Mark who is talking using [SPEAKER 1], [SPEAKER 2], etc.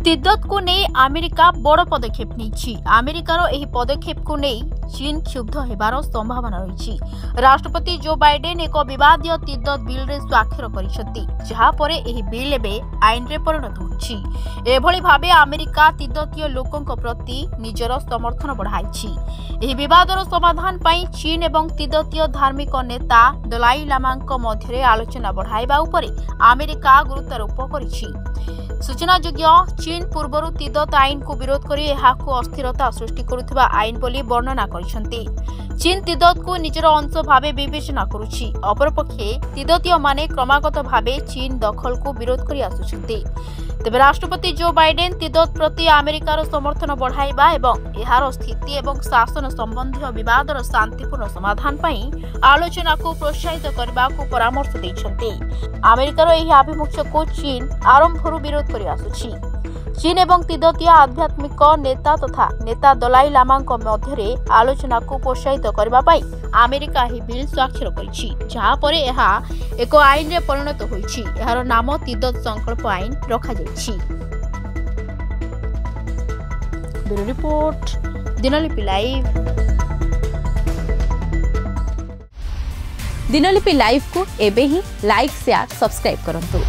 [SPEAKER 1] तिब्बत को नहीं अमेरिका बड़ पदक्षेप नहीं। अमेरिकार यह पदक्षेप को नहीं चीन क्षुब्ध होबार संभावना रही। राष्ट्रपति जो बाइडेन एक विवादीय तिब्बत बिल रे स्वाक्षर करिसेंती, जहा परे एही बिल एबे आईन रे परिणत होछि। एभली भाबे अमेरिका तिब्बतीय लोकंक प्रति निजर समर्थन बढ़ाइछि। एही विवादर समाधान पई चीन एवं तिब्बतीय धार्मिक नेता दलाई लामांक मध्यरे आलोचना बढ़ाइबा उपरे अमेरिका गुरुत्वारोप करिछि। सूचनायोग्य चीन पूर्वर तिब्बत आईन को विरोध करी एहाकु अस्थिरता सृष्टि करुथिबा आईन बोली वर्णना करिसेंती। चीन तिब्बत को निजर अंश भावे विवेचना करुछि। अपरपक्षे तिब्बतीय माने क्रमागत भावे चीन दखल को विरोध करी आसुछन्ती। तेबे राष्ट्रपति जो बाइडेन तिब्बत प्रति अमेरिकार समर्थन बढ़ाइबा एवं एहार स्थिति एवं शासन संबंधी विवादर शांतिपूर्ण समाधान पई आलोचना को प्रोत्साहित करबा को परामर्श दैछन्ती। अमेरिकार एही आभिमुख्य को चीन आरंभरू विरोध करी आसुछि। चीन एवं तिब्बतीय आध्यात्मिक नेता तथा नेता दलाई लामांक मध्यरे आलोचना को प्रोत्साहित करबा पई अमेरिका ही बिल स्वाक्षर करिछि, जहा परे एहा एक आईन रे परिणत होइछि। एहार नाम तिब्बत संकल्प आईन रखा जाइछि। Bureau report, Dinalipi live.
[SPEAKER 2] Dinalipi live को एबे ही लाइक शेयर सब्सक्राइब करंतु।